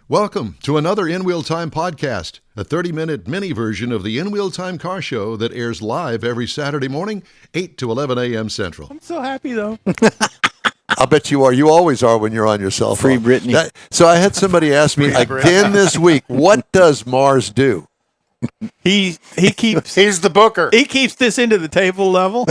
Welcome to another In Wheel Time podcast, a 30-minute mini version of the In Wheel Time car show that airs live every Saturday morning, 8 to 11 a.m. Central. I'm so happy, though. I'll bet you are. You always are when you're on your cell phone. Free Britney. So I had somebody ask me again this week, what does Mars do? He keeps He's the booker. he keeps this into the table level.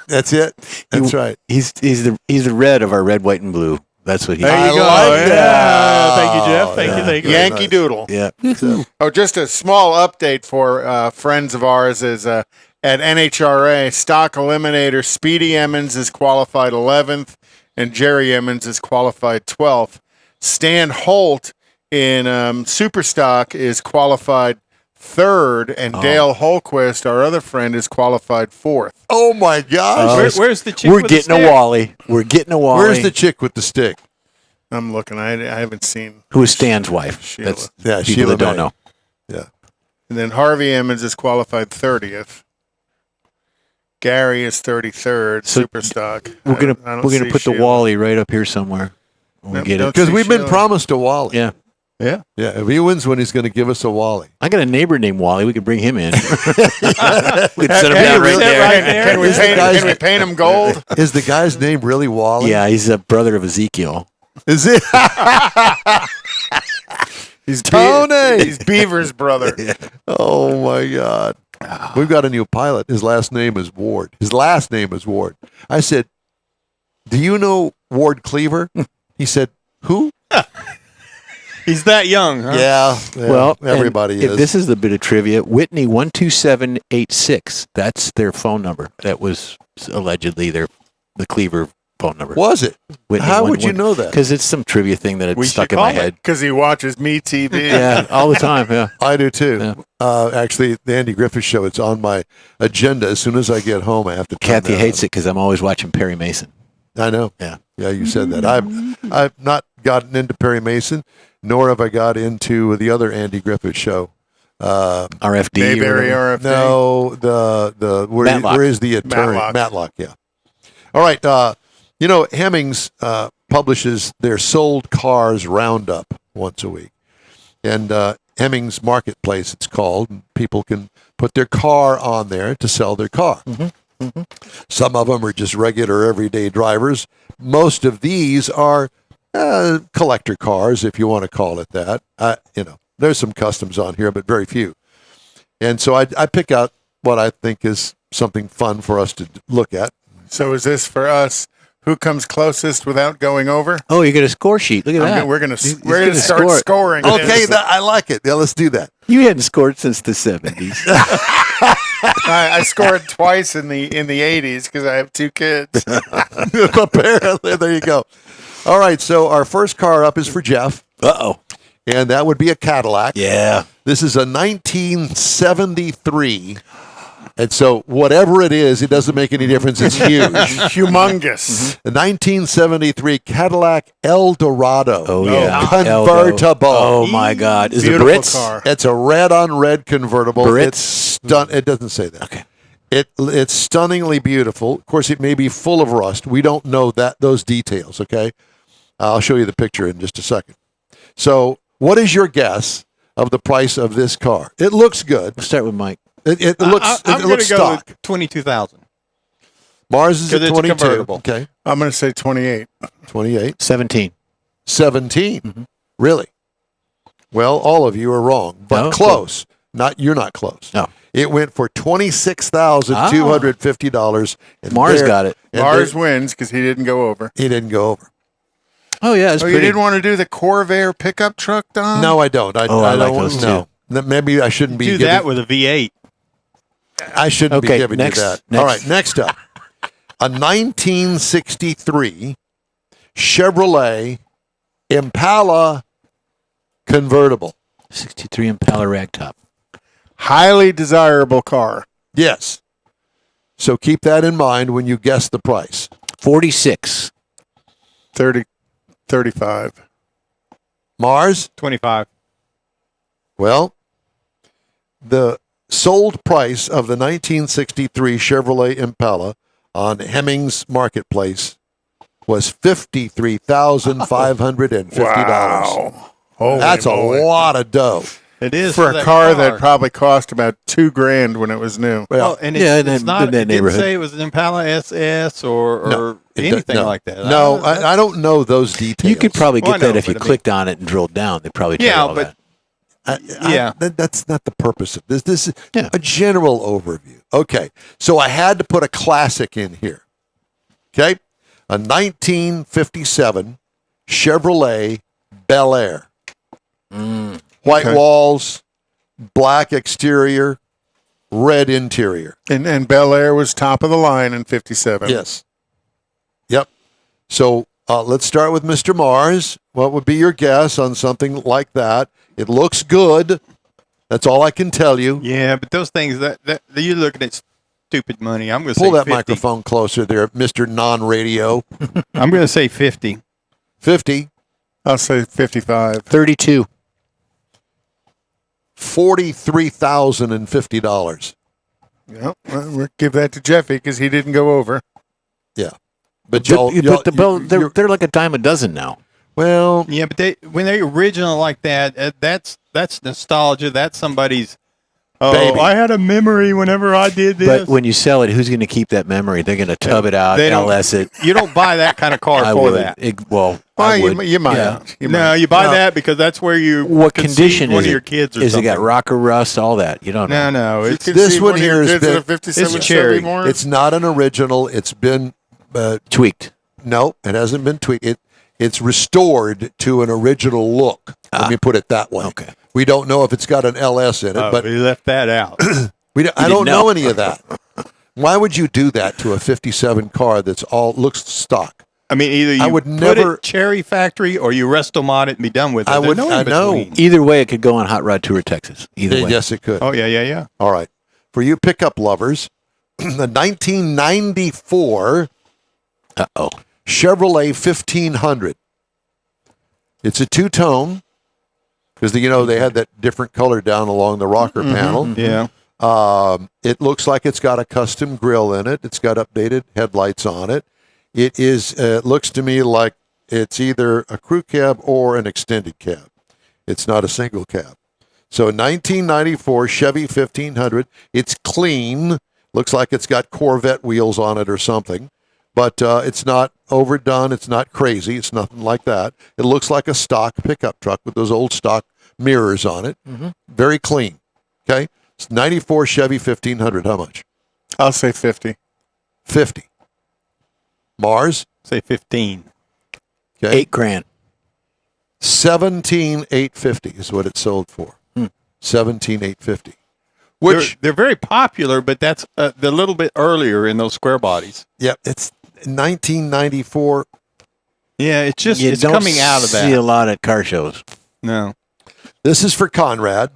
That's it. That's right. He's the red of our red, white, and blue. That's what he There is. you go. like Yeah. Thank you, Jeff. Thank you. Yankee nice. Doodle. Yeah. So, Oh, just a small update for friends of ours is at NHRA, stock eliminator, Speedy Emmons is qualified 11th, and Jerry Emmons is qualified 12th. Stan Holt in Superstock is qualified 3rd, and Dale Holquist, our other friend, is qualified 4th. oh my gosh. Where's the chick We're with the getting a stick? Wally. We're getting a Wally. Where's the chick with the stick? I'm looking. I haven't seen. Who is Stan's wife? Sheila. That's Yeah, people Sheila that don't May. know. Yeah. And then Harvey Emmons is qualified 30th. Gary is 33rd. So Superstock. We're I gonna don't see put the Sheila. Wally right up here somewhere. When we Nope, get don't it. Because see we've been Sheila. promised a Wally. Yeah. Yeah. Yeah, if he wins one, he's going to give us a Wally. I got a neighbor named Wally. We could bring him in. we could set him Hey, down right really? there. Right there. Can we Is the paint? guy's- Can we paint him gold? Is the guy's name really Wally? Yeah, he's a brother of Ezekiel. Is it? He's Tony! He's Beaver's brother. Oh, my God. We've got a new pilot. His last name is Ward. I said, do you know Ward Cleaver? He said, who? He's that young, huh? Yeah. Well, everybody and is. if this is the bit of trivia. Whitney 12786. That's their phone number. That was allegedly the Cleaver phone number. Was it? Whitney How would you know that? Because it's some trivia thing that had We stuck should in my call head. Because he watches Me TV. Yeah, all the time. Yeah. I do too. Yeah. Actually, the Andy Griffith Show, it's on my agenda. As soon as I get home, I have to turn Kathy that hates on. it because I'm always watching Perry Mason. I know. Yeah. Yeah, you said that. I've not gotten into Perry Mason, nor have I got into the other Andy Griffith Show. RFD. or Mayberry whatever. RFD. No, the Matlock. where is the attorney? Matlock. Yeah. All right. Hemmings publishes their sold cars roundup once a week, and Hemmings Marketplace it's called. And people can put their car on there to sell their car. Some of them are just regular everyday drivers. Most of these are collector cars, if you want to call it that. There's some customs on here, but very few. And so I pick out what I think is something fun for us to look at. So is this for us? Who comes closest without going over? Oh, you got a score sheet. Look at that. We're gonna He's start score it. scoring. Okay, I like it. Yeah, let's do that. You hadn't scored since the 70s. I scored twice in the 80s because I have 2 kids. Apparently, there you go. All right, so our first car up is for Jeff, Uh-oh. and that would be a Cadillac. Yeah. This is a 1973, and so whatever it is, it doesn't make any difference. It's huge. Humongous. The 1973 Cadillac El Dorado. Oh, yeah. Convertible. Oh, my God. Is it Beautiful Brits? car. It's a red-on-red convertible. Brits? It doesn't say that. Okay. It's stunningly beautiful. Of course, it may be full of rust. We don't know those details, okay? I'll show you the picture in just a second. So what is your guess of the price of this car? It looks good. Let's start with Mike. It looks I'm it looks gonna go stock. with 22,000. Mars is 'Cause at it's 22. convertible. Okay. I'm going to say 28. 28. 17. 17. Really? Well, all of you are wrong, but No? close. You're not close. No. It went for $26,250. and Mars got it. and Mars wins because he didn't go over. he didn't go over. Oh, yeah. It's Oh, pretty. you didn't want to do the Corvair pickup truck, Don? No, I don't. I Oh, I like don't. those no. Maybe I shouldn't be Do giving, that with a V8. I shouldn't be Okay, giving next, you that. next. All right, next up. A 1963 Chevrolet Impala convertible. 63 Impala ragtop. Highly desirable car. Yes. So keep that in mind when you guess the price. 46. 35. Mars? 25. Well, the sold price of the 1963 Chevrolet Impala on Hemmings Marketplace was $53,550. Wow. That's a lot of dough. It is for a that car that probably cost about $2,000 when it was new. Well, and it's not. in that It didn't neighborhood. say it was an Impala SS or anything like that. No, I don't know those details. You could probably Well, get I know, that if you but I mean- clicked on it and drilled down. They probably tell you all but that. That's not the purpose of this. This is Yeah. a general overview. Okay, so I had to put a classic in here. Okay, a 1957 Chevrolet Bel Air. White walls, black exterior, red interior. And Bel Air was top of the line in 57. Yes. Yep. So let's start with Mr. Mars. What would be your guess on something like that? It looks good. That's all I can tell you. Yeah, but those things that you're looking at stupid money. I'm going to say Pull that 50. microphone closer there, Mr. Non-Radio. I'm going to say 50. 50, I'll say 55. 32. $43,050. Yep. Well, we'll give that to Jeffy because he didn't go over. Yeah. But But the Bell, they're like a dime a dozen now. well, Yeah, but when they're original like that, that's nostalgia. That's somebody's. Oh, Baby. I had a memory whenever I did this. But when you sell it, who's going to keep that memory? They're going to tub it out, They don't- LS it. you don't buy that kind of car I for would. that. I Well, would. you might. Yeah. You No, might. you buy that because that's where you. What conceived condition one is of it? your kids or Is something. it got rocker rust, all that? You don't know. No, it's You This see one one of your here has kids in been- a 57 it's cherry. Chevy Morris? it's not an original. It's been Tweaked. no, it hasn't been tweaked. It's restored to an original look. Let me put it that way. Okay. We don't know if it's got an LS in it, Oh, but we left that out. I don't didn't know know. any of that. Why would you do that to a 57 car that's all looks stock? I mean, either you I would put never- it cherry factory or you resto-mod it and be done with it. I There's would- no in I know. between. Either way, it could go on Hot Rod Tour Texas. Either way. Yes, it could. Oh yeah. All right. For you pickup lovers, the 1994 Uh-oh. Chevrolet 1500. It's a two-tone because they had that different color down along the rocker panel. Yeah. It looks like it's got a custom grille in it. It's got updated headlights on it. It is. It looks to me like it's either a crew cab or an extended cab. It's not a single cab. So 1994 Chevy 1500. It's clean. Looks like it's got Corvette wheels on it or something. But it's not overdone. It's not crazy. It's nothing like that. It looks like a stock pickup truck with those old stock mirrors on it. Very clean. Okay. It's 94 Chevy 1500. How much? I'll say 50. 50. Mars. Say 15. Okay. $8,000. 17,850 is what it sold for. 17,850. Which They're very popular, but that's they're a little bit earlier in those square bodies. yeah, it's 1994. Yeah, it's just You it's don't coming out of see a that. lot at car shows. No. This is for Konrad.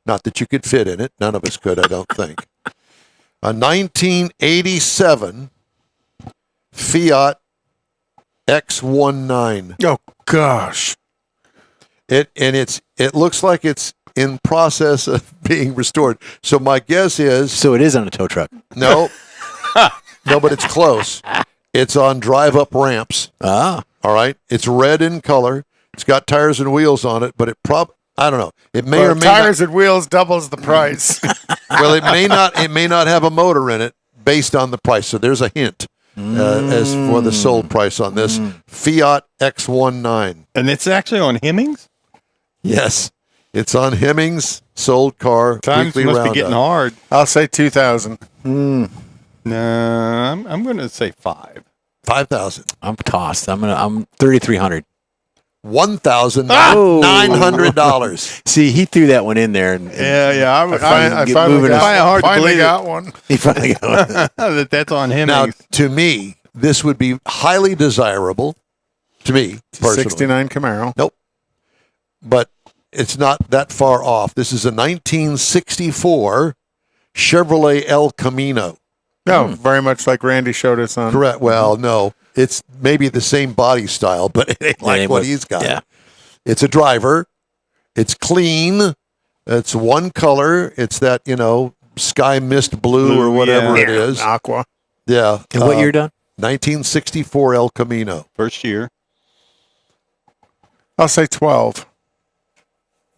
Not that you could fit in it. None of us could, I don't think. A 1987 Fiat X19. Oh, gosh. It looks like it's in process of being restored. So my guess is So it is on a tow truck. no, no, but it's close. It's on drive-up ramps. Ah. All right, it's red in color. It's got tires and wheels on it, but I don't know. It may Well, or may tires and wheels doubles the price. not. Well, it may not. It may not have a motor in it based on the price. So there's a hint as for the sold price on this Fiat X19. And it's actually on Hemmings? Yes, it's on Hemmings sold car Times weekly must roundup. be getting hard. I'll say 2,000. No, I'm going to say 5. 5,000. I'm tossed. I'm 3,300. $1,900. See, he threw that one in there. And Yeah. I finally moving got, Find it hard to finally believe got one. he finally got one. that's on Hemmings. Now, to me, this would be highly desirable. To me, personally. 69 Camaro. Nope. But it's not that far off. This is a 1964 Chevrolet El Camino. No, very much like Randy showed us on. Correct. Well, no. It's maybe the same body style, but it ain't like ain't what what- he's got. yeah. It's a driver. It's clean. It's one color. It's that, sky mist blue or whatever yeah. it is. Aqua. Yeah. And what year done? 1964 El Camino. First year. I'll say 12.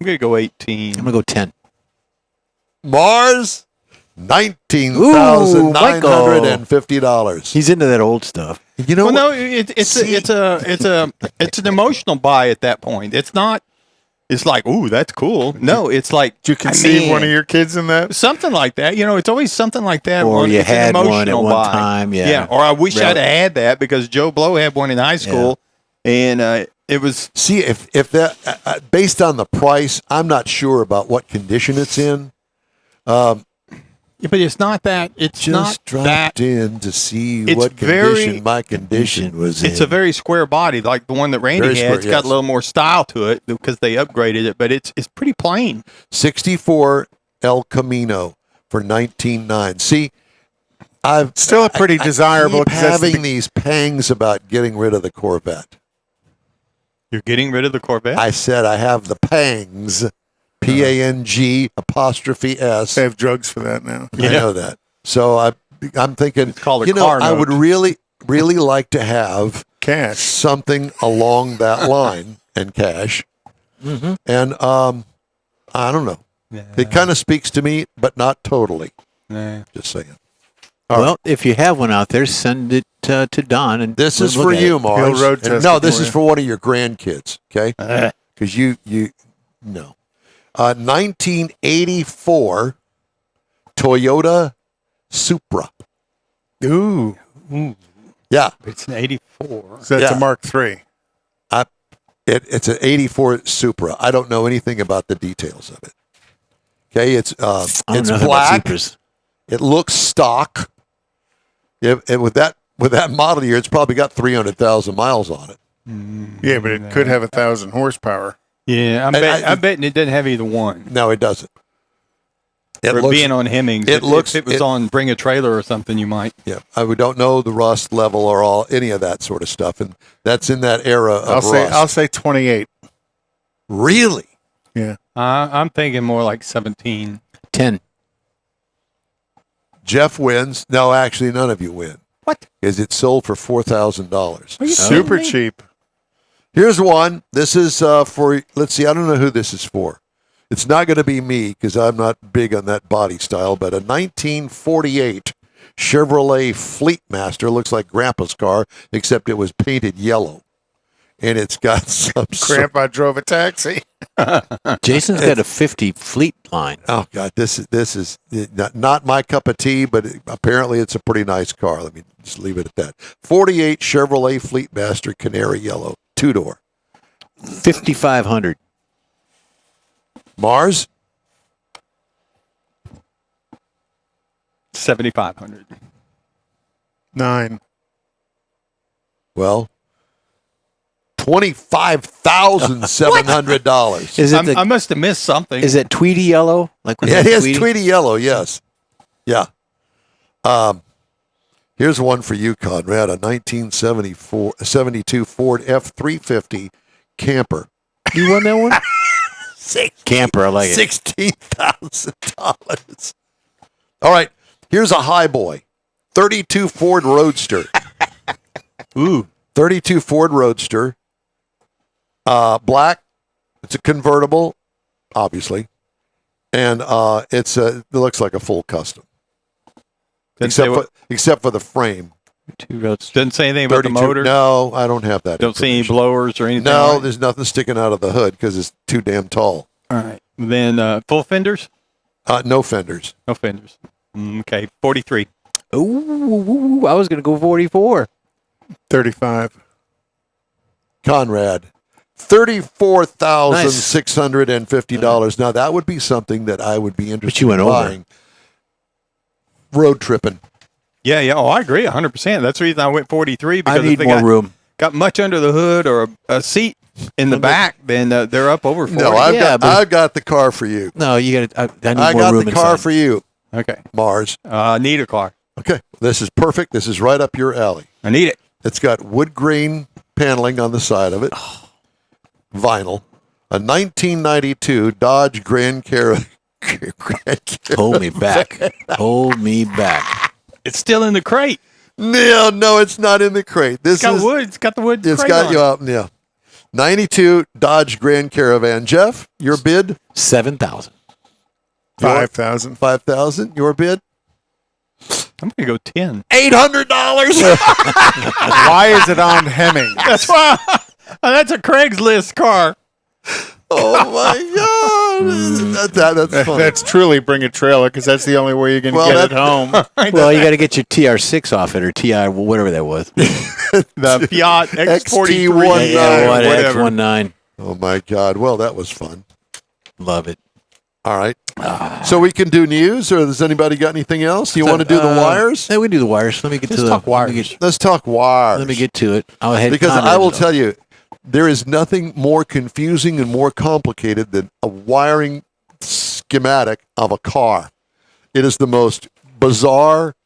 I'm going to go 18. I'm gonna go 10. Mars, $19,950. He's into that old stuff. You know, Well, no, it's an emotional buy at that point. It's not. It's like, ooh, that's cool. No, it's like, Did you conceive one of your kids in that? something like that. You know, it's always something like that. Or you It's an had one at emotional one buy. time, yeah. Yeah. Or I wish Rel- I'd have had that because Joe Blow had one in high school, and it was. see if that based on the price, I'm not sure about what condition it's in. Yeah, but it's not that. It's Just not that. dropped in to see It's what very- condition my condition was It's in. a very square body, like the one that Randy Very had. square, It's got yes. a little more style to it because they upgraded it, but it's pretty plain. 64 El Camino for 19.9. See, I've Still a pretty desirable. keep 'cause that's the having these pangs about getting rid of the Corvette. You're getting rid of the Corvette. I said I have the pangs, PANG''S. They have drugs for that now. I know that. So I'm thinking, It's called a you know, car I would note. really like to have Cash. something along that line and cash. Mm-hmm. And I don't know. Yeah. It kind of speaks to me, but not totally. Nah. Just saying. Well, if you have one out there, send it to Don. And This we'll is look for at you, it. Mars. He'll road And test no, it this for is you. for one of your grandkids. Okay, Uh, because you no. 1984 Toyota Supra. Ooh. Yeah, it's an 84. So that's Yeah. a Mark III. it's an 84 Supra. I don't know anything about the details of it. Okay, it's I don't it's know about black. Supras. It looks stock. Yeah, and with that model year, it's probably got 300,000 miles on it. Yeah, but it could have 1,000 horsepower. Yeah, I'm betting it doesn't have either one. No, it doesn't. It For looks, being on Hemmings, it looks- if it was on Bring a Trailer or something, you might. yeah. We don't know the rust level or any of that sort of stuff, and that's in that era of rust. I'll say 28. Really? Yeah. I'm thinking more like 17. 10. Jeff wins. No, actually, none of you win. What? Is it sold for $4,000? Are you Super kidding me? cheap. Here's one. This is for. Let's see. I don't know who this is for. It's not going to be me because I'm not big on that body style. But a 1948 Chevrolet Fleetmaster looks like Grandpa's car, except it was painted yellow, and it's got some. Grandpa drove a taxi. Jason's got a 50 Fleet line. Oh God, this is not my cup of tea, but apparently it's a pretty nice car. Let me just leave it at that. 48 Chevrolet Fleetmaster Canary Yellow, 2-door. 5,500. Mars, 7,500. 9. well, $25,700. Is it I must have missed something. is it Tweedy yellow? Like Yeah, it is Tweedy yellow. Yes, yeah. Here's one for you, Konrad. A 1972 Ford F-350 camper. You won that one? Camper, I like it. $16,000. All right, here's a high boy. 32 Ford Roadster. Ooh. 32 Ford Roadster. Black. It's a convertible, obviously, and it looks like a full custom, except for the frame. Two roads. Doesn't say anything about the 32 motor. No, I don't have that. Don't see any information. blowers or anything. No, like- there's nothing sticking out of the hood because it's too damn tall. All right. Then full fenders? No fenders. No fenders. Okay. 43. Ooh, I was going to go 44. 35. Conrad, $34,650. Now that would be something that I would be interested you went in over. buying. Road tripping. Yeah, yeah. Oh, I agree 100%. That's the reason I went 43 I because need if they more room. got much under the hood or a seat in the back, then they're up over 40. No, I've got the car for you. No, you got. I need I more got room the car inside. for you, Okay. Mars. Need a car. Okay, this is perfect. This is right up your alley. I need it. It's got wood grain paneling on the side of it, vinyl. A 1992 Dodge Grand Caravan. Hold me back. Hold me back. It's still in the crate. No, it's not in the crate. This It's got is wood. It's got the wood. It's crate got on you it. out. Yeah, 92 Dodge Grand Caravan. Jeff, your bid? 7,000. 5,000. 5,000. Your bid? I'm going to go 10. $800. Why is it on Hemmings? That's why. That's a Craigslist car. Oh my God! That's funny. That's truly bring a trailer because that's the only way you can get it home. Well, you got to get your TR6 off it or TI, whatever that was. The Fiat X43. XT19. whatever. X19. Oh my God! Well, that was fun. Love it. All right. So we can do news, or does anybody got anything else? You want to do the wires? Yeah, we do the wires. Let me get to the talk wires. Let's talk wires. Let me get to it. I'll head Because I will tell you, there is nothing more confusing and more complicated than a wiring schematic of a car. It is the most bizarre,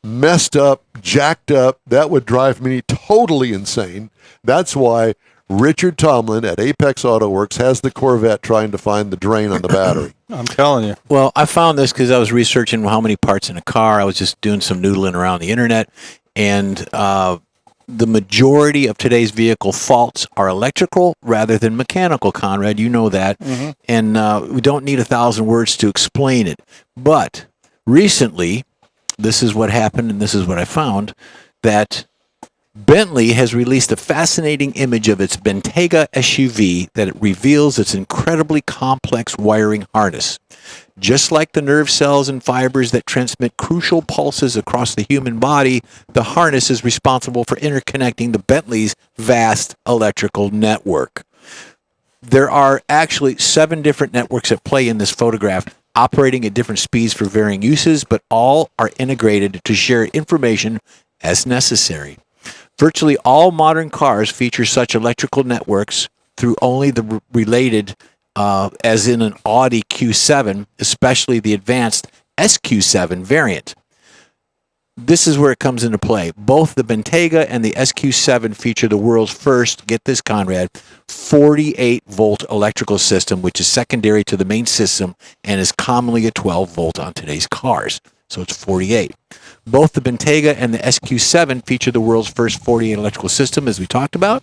messed up, jacked up. That would drive me totally insane. That's why Richard Tomlin at Apex Auto Works has the Corvette trying to find the drain on the battery. I'm telling you. Well, I found this because I was researching how many parts in a car. I was just doing some noodling around the internet, and the majority of today's vehicle faults are electrical rather than mechanical, Konrad. You know that. Mm-hmm. And we don't need 1,000 words to explain it. But recently, this is what happened, and this is what I found, that Bentley has released a fascinating image of its Bentayga SUV that it reveals its incredibly complex wiring harness. Just like the nerve cells and fibers that transmit crucial pulses across the human body, the harness is responsible for interconnecting the Bentley's vast electrical network. There are actually 7 different networks at play in this photograph, operating at different speeds for varying uses, but all are integrated to share information as necessary. Virtually all modern cars feature such electrical networks through only the related, as in an Audi Q7, especially the advanced SQ7 variant. This is where it comes into play. Both the Bentayga and the SQ7 feature the world's first, get this, Konrad, 48-volt electrical system, which is secondary to the main system and is commonly a 12-volt on today's cars. So it's 48. Both the Bentayga and the SQ7 feature the world's first 48 electrical system, as we talked about.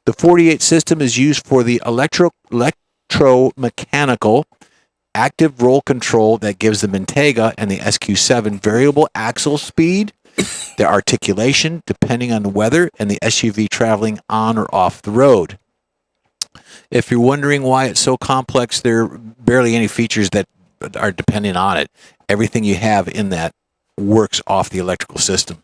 The 48 system is used for the electromechanical active roll control that gives the Bentayga and the SQ7 variable axle speed, their articulation depending on the weather, and the SUV traveling on or off the road. If you're wondering why it's so complex, there are barely any features that are dependent on it. Everything you have in that works off the electrical system.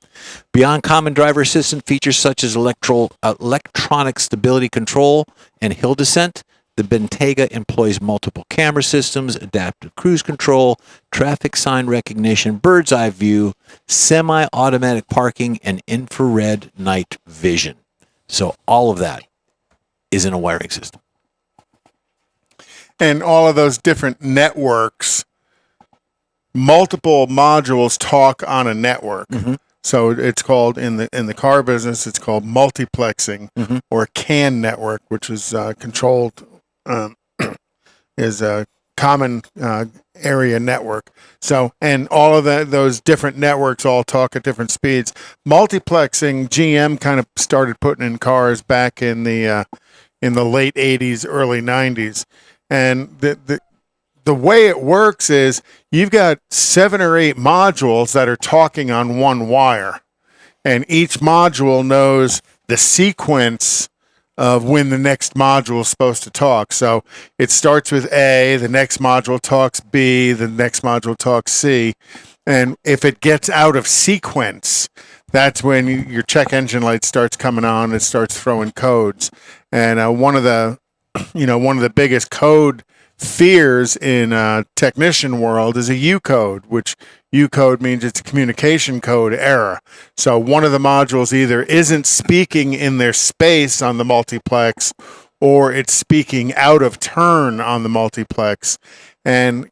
Beyond common driver assistance features such as electronic stability control and hill descent, the Bentayga employs multiple camera systems, adaptive cruise control, traffic sign recognition, bird's eye view, semi-automatic parking, and infrared night vision. So all of that is in a wiring system. And all of those different networks, multiple modules talk on a network. Mm-hmm. So it's called in the car business, it's called multiplexing, mm-hmm. or CAN network, which is controlled is a common area network. So, and all of those different networks all talk at different speeds. Multiplexing, GM kind of started putting in cars back in the late 80s, early 90s. And the way it works is you've got 7 or 8 modules that are talking on one wire, and each module knows the sequence of when the next module is supposed to talk. So it starts with A, the next module talks B, the next module talks C. And if it gets out of sequence, that's when your check engine light starts coming on. It starts throwing codes. And one of the biggest code fears in technician world is a U code, which U code means it's a communication code error. So one of the modules either isn't speaking in their space on the multiplex, or it's speaking out of turn on the multiplex, and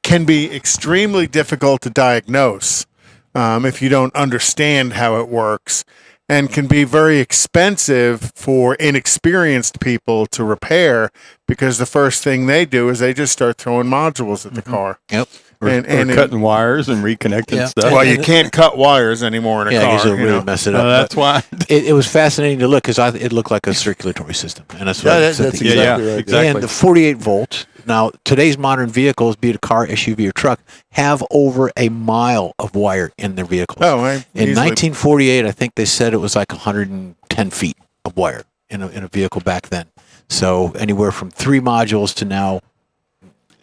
can be extremely difficult to diagnose if you don't understand how it works. and can be very expensive for inexperienced people to repair, because the first thing they do is they just start throwing modules at the car. Yep. And cutting wires and reconnecting Yeah. stuff. well, you can't cut wires anymore in a Yeah, car. because it'll you really know? mess it up. That's why. It was fascinating to look because it looked like a circulatory system, and that's what That's something- exactly right. exactly. And the 48 volts. Now, today's modern vehicles, be it a car, SUV, or truck, have over a mile of wire in their vehicles. Oh, In 1948, I think they said it was like 110 feet of wire in a vehicle back then. So anywhere from 3 modules to now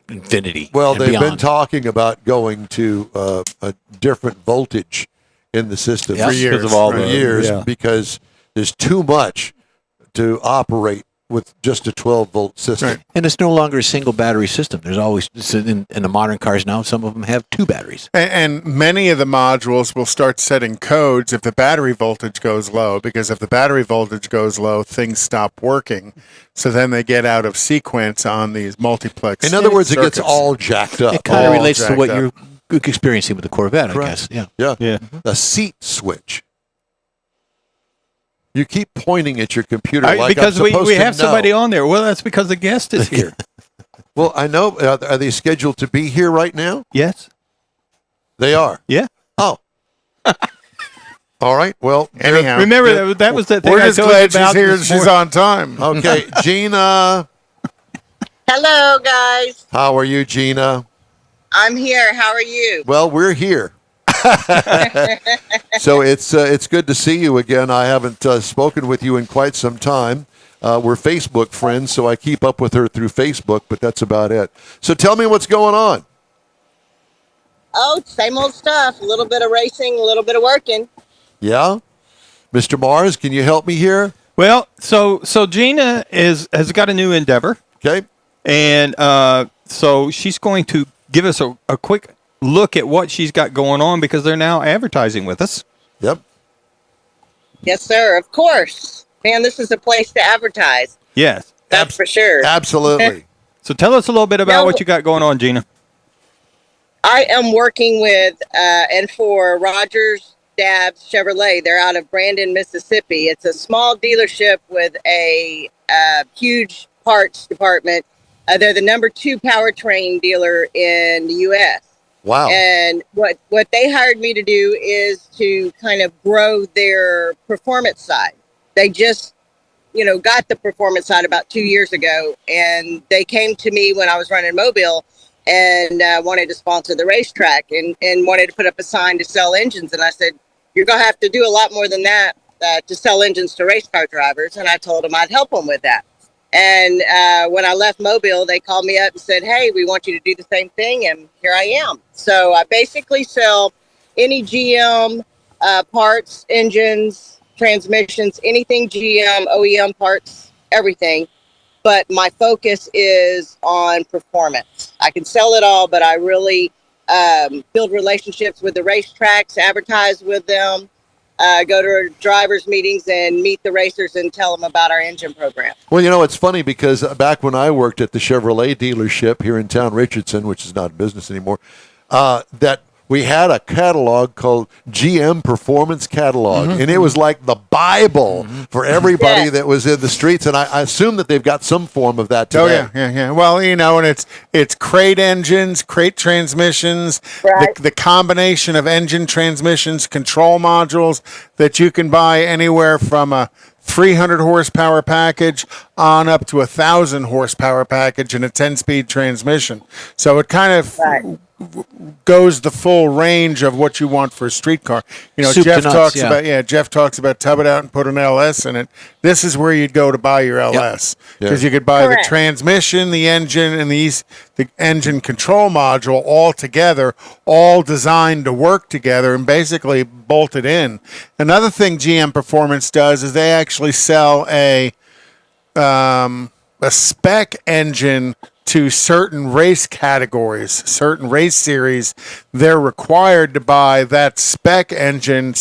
infinity. Well, and they've been beyond. talking about going to a different voltage in the system Yeah. For years. Because of all for the years yeah. because there's too much to operate with just a 12-volt system. Right. And it's no longer a single battery system. There's always in the modern cars now. Some of them have 2 batteries. And many of the modules will start setting codes if the battery voltage goes low, because if the battery voltage goes low, things stop working. So then they get out of sequence on these multiplex. In other words, it gets circuits. all jacked up. It kind of all relates to jacked what up. you're experiencing with the Corvette, I Correct. guess. Yeah. Yeah. Yeah. A seat switch. You keep pointing at your computer like because I'm supposed we to have somebody know. on there. Well, that's because the guest is here. Well, I know. Are they scheduled to be here right now? Yes. They are. Yeah. Oh. All right. Well, Anyhow, Remember that was the thing we're I just told you glad she's about here and this she's morning. on time. okay, Gina. Hello, guys. How are you, Gina? I'm here. How are you? Well, we're here. So it's good to see you again. I haven't spoken with you in quite some time. We're Facebook friends, so I keep up with her through Facebook, but that's about it. So tell me what's going on. Oh, same old stuff. A little bit of racing, a little bit of working. Yeah? Mr. Mars, can you help me here? Well, so Gina has got a new endeavor, Okay. and so she's going to give us a quick look at what she's got going on, because they're now advertising with us. Yep. Yes, sir. Of course. Man, this is a place to advertise. Yes. That's for sure. Absolutely. So tell us a little bit about No. what you got going on, Gina. I am working with and for Rogers Dabbs Chevrolet. They're out of Brandon, Mississippi. It's a small dealership with a huge parts department. They're the number 2 powertrain dealer in the U.S. Wow. And what they hired me to do is to kind of grow their performance side. They just, got the performance side about 2 years ago, and they came to me when I was running Mobile and wanted to sponsor the racetrack and wanted to put up a sign to sell engines. And I said, you're going to have to do a lot more than that to sell engines to race car drivers. And I told them I'd help them with that. And when I left Mobile, they called me up and said, hey, we want you to do the same thing. And here I am. So I basically sell any GM parts, engines, transmissions, anything GM, OEM parts, everything. But my focus is on performance. I can sell it all, but I really build relationships with the racetracks, advertise with them, go to drivers' meetings and meet the racers and tell them about our engine program. Well, it's funny because back when I worked at the Chevrolet dealership here in town, Richardson, which is not in business anymore, that we had a catalog called GM Performance Catalog, and it was like the Bible for everybody Yes. that was in the streets. And I assume that they've got some form of that Oh today. yeah. Well, and it's crate engines, crate transmissions, Right. the combination of engine transmissions, control modules that you can buy anywhere from a 300 horsepower package on up to 1,000 horsepower package in a 10-speed transmission. So it kind of Right. goes the full range of what you want for a street car. Soup Jeff to nuts, talks yeah. Jeff talks about tub it out and put an LS in it. This is where you'd go to buy your LS, because you could buy Correct. the transmission, the engine, and the engine control module all together, all designed to work together and basically bolted in. Another thing GM Performance does is they actually sell a spec engine to certain race categories, certain race series. They're required to buy that spec engine,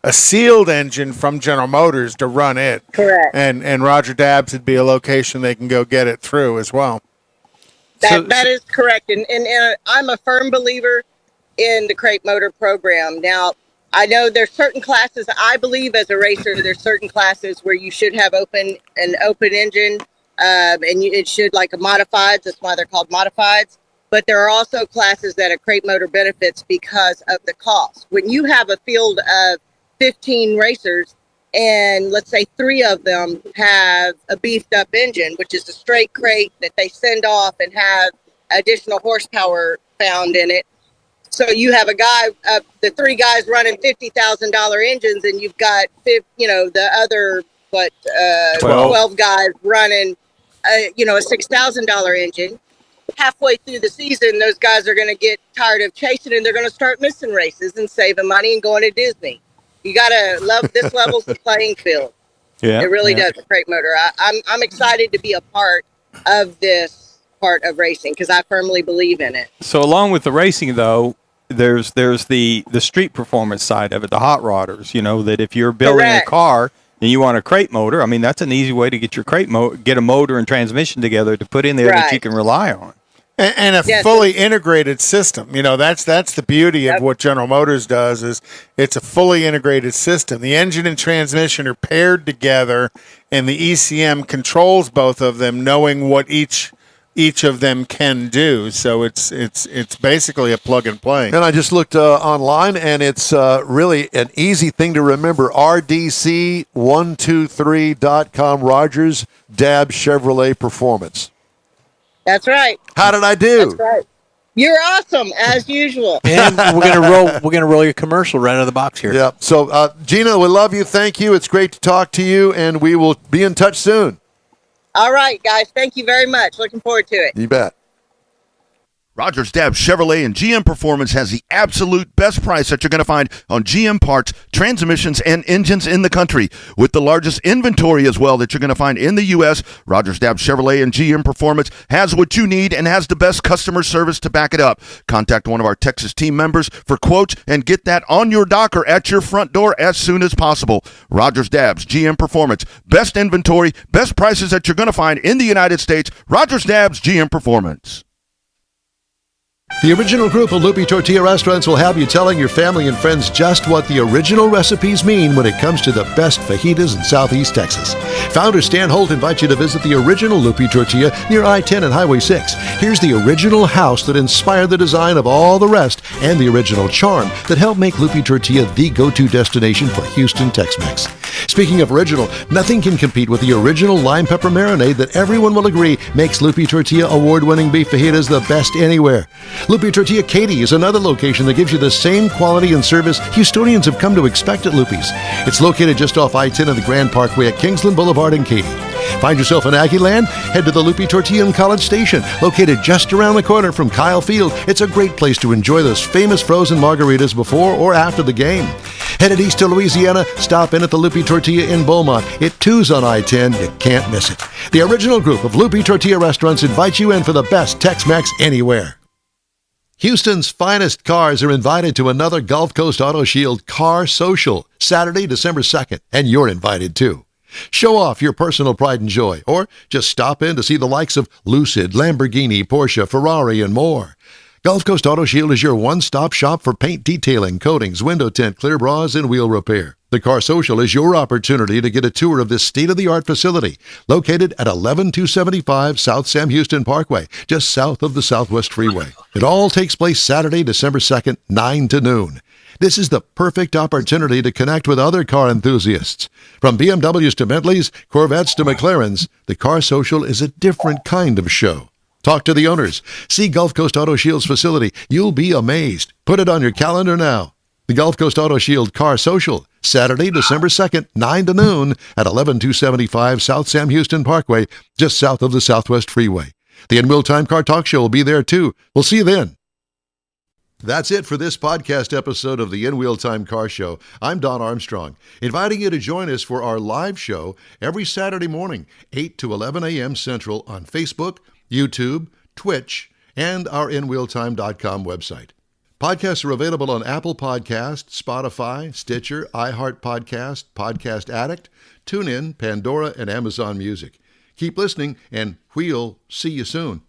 a sealed engine from General Motors, to run it. Correct. And Roger Dabbs would be a location they can go get it through as well. That is correct. And I'm a firm believer in the crate motor program. Now, I know there's certain classes. I believe as a racer, there's certain classes where you should have an open engine, and it should like a modifieds. That's why they're called modifieds. But there are also classes that a crate motor benefits because of the cost. When you have a field of 15 racers, and let's say 3 of them have a beefed up engine, which is a straight crate that they send off and have additional horsepower found in it. So you have the 3 guys running $50,000 engines, and you've got, the other 12 guys running, a $6,000 engine. Halfway through the season, those guys are going to get tired of chasing, and they're going to start missing races and saving money and going to Disney. You got to love this level's the playing field. Yeah, it really does. The crate motor. I'm excited to be a part of this part of racing because I firmly believe in it. So along with the racing, though, there's the street performance side of it, the hot rodders. That if you're building a car and you want a crate motor, I mean that's an easy way to get your get a motor and transmission together to put in there that you can rely on. And a fully integrated system. That's the beauty of what General Motors does is it's a fully integrated system. The engine and transmission are paired together, and the ECM controls both of them, knowing what each of them can do. So it's basically a plug and play. And I just looked online, and it's really an easy thing to remember. RDC123.com, Rogers Dab Chevrolet Performance. That's right. How did I do? That's right. You're awesome as usual. And we're gonna roll your commercial right out of the box here. Yeah. So Gina, we love you. Thank you. It's great to talk to you, and we will be in touch soon. All right, guys. Thank you very much. Looking forward to it. You bet. Rogers Dab Chevrolet and GM Performance has the absolute best price that you're going to find on GM parts, transmissions, and engines in the country. With the largest inventory as well that you're going to find in the U.S., Rogers Dab Chevrolet and GM Performance has what you need and has the best customer service to back it up. Contact one of our Texas team members for quotes and get that on your dock or at your front door as soon as possible. Rogers Dabs GM Performance. Best inventory, best prices that you're going to find in the United States. Rogers Dabs GM Performance. The original group of Loopy Tortilla restaurants will have you telling your family and friends just what the original recipes mean when it comes to the best fajitas in Southeast Texas. Founder Stan Holt invites you to visit the original Loopy Tortilla near I-10 and Highway 6. Here's the original house that inspired the design of all the rest and the original charm that helped make Loopy Tortilla the go-to destination for Houston Tex-Mex. Speaking of original, nothing can compete with the original lime pepper marinade that everyone will agree makes Loopy Tortilla award-winning beef fajitas the best anywhere. Loopy Tortilla Katy is another location that gives you the same quality and service Houstonians have come to expect at Loopy's. It's located just off I-10 and the Grand Parkway at Kingsland Boulevard in Katy. Find yourself in Aggie Land? Head to the Loopy Tortilla in College Station, located just around the corner from Kyle Field. It's a great place to enjoy those famous frozen margaritas before or after the game. Headed east to Louisiana, stop in at the Loopy Tortilla in Beaumont. It too's on I-10. You can't miss it. The original group of Loopy Tortilla restaurants invites you in for the best Tex-Mex anywhere. Houston's finest cars are invited to another Gulf Coast Auto Shield Car Social, Saturday, December 2nd, and you're invited too. Show off your personal pride and joy, or just stop in to see the likes of Lucid, Lamborghini, Porsche, Ferrari, and more. Gulf Coast Auto Shield is your one-stop shop for paint detailing, coatings, window tint, clear bras, and wheel repair. The Car Social is your opportunity to get a tour of this state-of-the-art facility located at 11275 South Sam Houston Parkway, just south of the Southwest Freeway. It all takes place Saturday, December 2nd, 9 to noon. This is the perfect opportunity to connect with other car enthusiasts. From BMWs to Bentleys, Corvettes to McLarens, the Car Social is a different kind of show. Talk to the owners. See Gulf Coast Auto Shield's facility. You'll be amazed. Put it on your calendar now. The Gulf Coast Auto Shield Car Social, Saturday, December 2nd, 9 to noon at 11275 South Sam Houston Parkway, just south of the Southwest Freeway. The In Wheel Time Car Talk Show will be there too. We'll see you then. That's it for this podcast episode of the In Wheel Time Car Show. I'm Don Armstrong, inviting you to join us for our live show every Saturday morning, 8 to 11 a.m. Central on Facebook, YouTube, Twitch, and our InWheelTime.com website. Podcasts are available on Apple Podcasts, Spotify, Stitcher, iHeart Podcast, Podcast Addict, TuneIn, Pandora, and Amazon Music. Keep listening, and we'll see you soon.